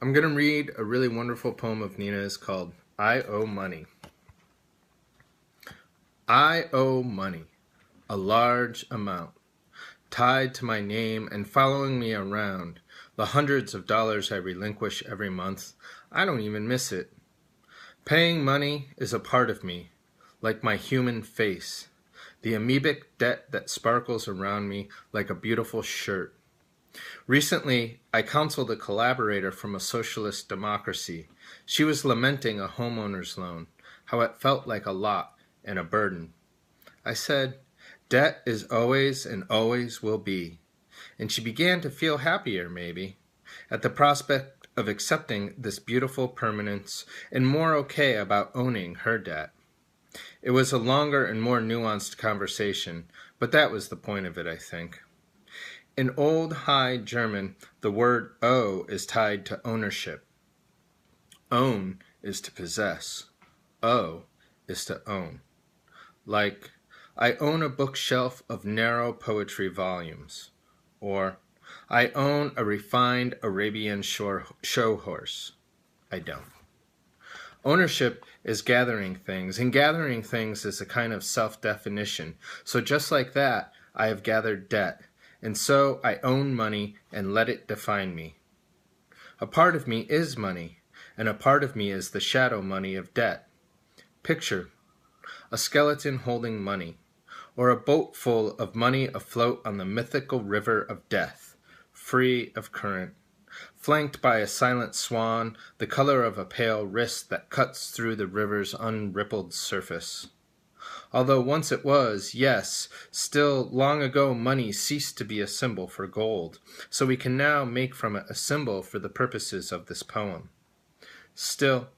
I'm going to read a really wonderful poem of Nina's called I Owe Money. I owe money, a large amount, tied to my name and following me around. The hundreds of dollars I relinquish every month, I don't even miss it. Paying money is a part of me, like my human face, the amoebic debt that sparkles around me like a beautiful shirt. Recently, I counseled a collaborator from a socialist democracy. She was lamenting a homeowner's loan, how it felt like a lot and a burden. I said, debt is always and always will be. And she began to feel happier, maybe, at the prospect of accepting this beautiful permanence and more okay about owning her debt. It was a longer and more nuanced conversation, but that was the point of it, I think. In Old High German, the word "owe" is tied to ownership. Own is to possess. Owe is to own. Like, I own a bookshelf of narrow poetry volumes. Or, I own a refined Arabian show horse. I don't. Ownership is gathering things, and gathering things is a kind of self-definition. So just like that, I have gathered debt. And so I own money and let it define me. A part of me is money, and a part of me is the shadow money of debt. Picture a skeleton holding money, or a boat full of money afloat on the mythical river of death, free of current, flanked by a silent swan, the color of a pale wrist that cuts through the river's unrippled surface. Although once it was, yes, still long ago money ceased to be a symbol for gold, so we can now make from it a symbol for the purposes of this poem. Still,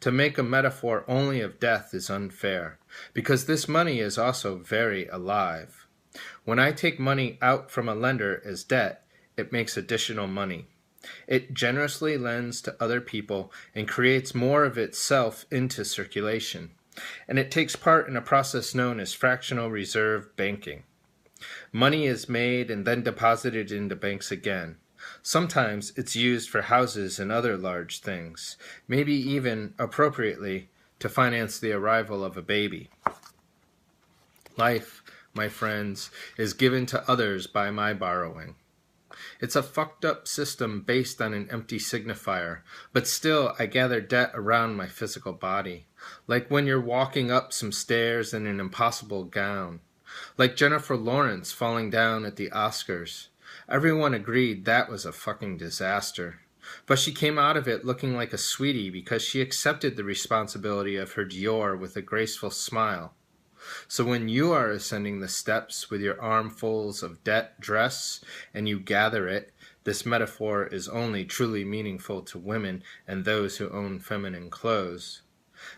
to make a metaphor only of death is unfair, because this money is also very alive. When I take money out from a lender as debt, it makes additional money. It generously lends to other people and creates more of itself into circulation. And it takes part in a process known as fractional reserve banking. Money is made and then deposited into banks again. Sometimes it's used for houses and other large things, maybe even, appropriately, to finance the arrival of a baby. Life, my friends, is given to others by my borrowing. It's a fucked up system based on an empty signifier, but still I gather debt around my physical body, like when you're walking up some stairs in an impossible gown, like Jennifer Lawrence falling down at the Oscars. Everyone agreed that was a fucking disaster, but she came out of it looking like a sweetie because she accepted the responsibility of her Dior with a graceful smile. So when you are ascending the steps with your armfuls of debt dress and you gather it, this metaphor is only truly meaningful to women and those who own feminine clothes.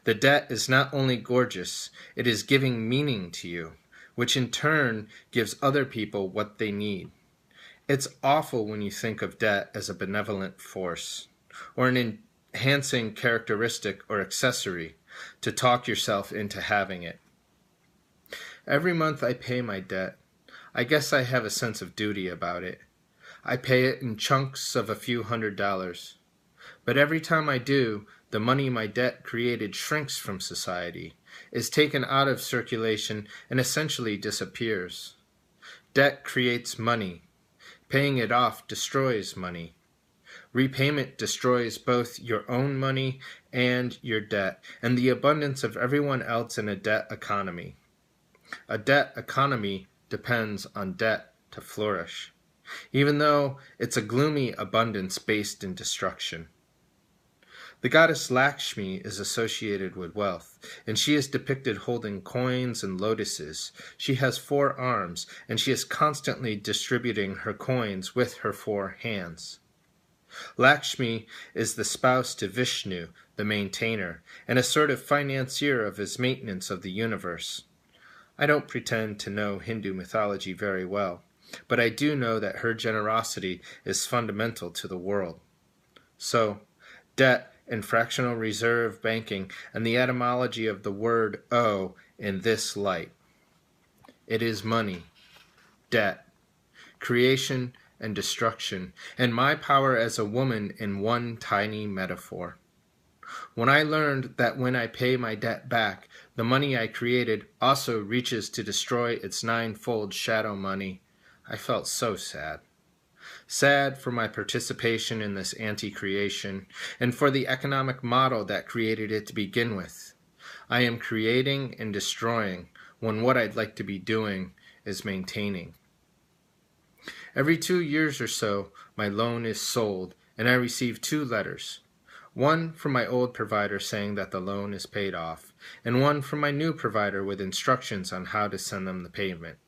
The debt is not only gorgeous, it is giving meaning to you, which in turn gives other people what they need. It's awful when you think of debt as a benevolent force, or an enhancing characteristic or accessory to talk yourself into having it. Every month I pay my debt. I guess I have a sense of duty about it. I pay it in chunks of a few $100s. But every time I do, the money my debt created shrinks from society, is taken out of circulation, and essentially disappears. Debt creates money. Paying it off destroys money. Repayment destroys both your own money and your debt, and the abundance of everyone else in a debt economy. A debt economy depends on debt to flourish, even though it's a gloomy abundance based in destruction. The goddess Lakshmi is associated with wealth, and she is depicted holding coins and lotuses. She has 4 arms, and she is constantly distributing her coins with her 4 hands. Lakshmi is the spouse to Vishnu, the maintainer, and a sort of financier of his maintenance of the universe. I don't pretend to know Hindu mythology very well, but I do know that her generosity is fundamental to the world. So, debt and fractional reserve banking and the etymology of the word owe in this light. It is money, debt, creation and destruction, and my power as a woman in one tiny metaphor. When I learned that when I pay my debt back, the money I created also reaches to destroy its ninefold shadow money, I felt so sad. Sad for my participation in this anti-creation, and for the economic model that created it to begin with. I am creating and destroying when what I'd like to be doing is maintaining. Every 2 years or so, my loan is sold, and I receive 2 letters. One from my old provider saying that the loan is paid off, and one from my new provider with instructions on how to send them the payment.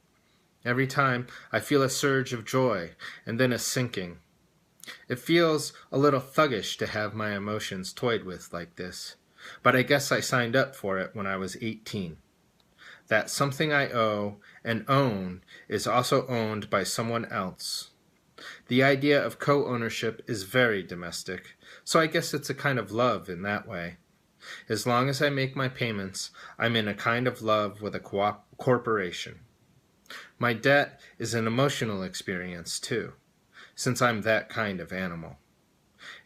Every time, I feel a surge of joy, and then a sinking. It feels a little thuggish to have my emotions toyed with like this, but I guess I signed up for it when I was 18. That something I owe and own is also owned by someone else. The idea of co-ownership is very domestic, so I guess it's a kind of love in that way. As long as I make my payments, I'm in a kind of love with a corporation. My debt is an emotional experience, too, since I'm that kind of animal.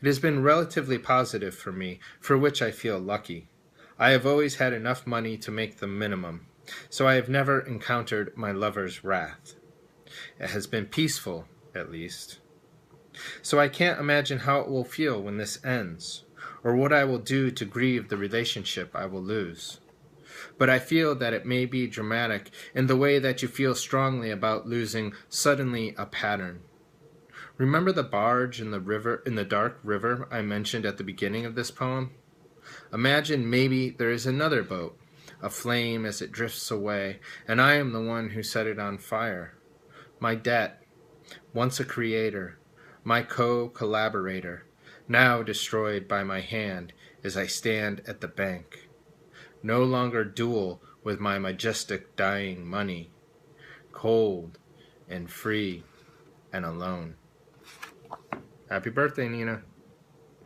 It has been relatively positive for me, for which I feel lucky. I have always had enough money to make the minimum, so I have never encountered my lover's wrath. It has been peaceful, at least. So I can't imagine how it will feel when this ends, or what I will do to grieve the relationship I will lose. But I feel that it may be dramatic in the way that you feel strongly about losing suddenly a pattern. Remember the barge in the dark river I mentioned at the beginning of this poem? Imagine maybe there is another boat, aflame as it drifts away, and I am the one who set it on fire. My debt, once a creator, my co-collaborator, now destroyed by my hand as I stand at the bank. No longer duel with my majestic dying money, cold and free and alone. Happy birthday, Nina.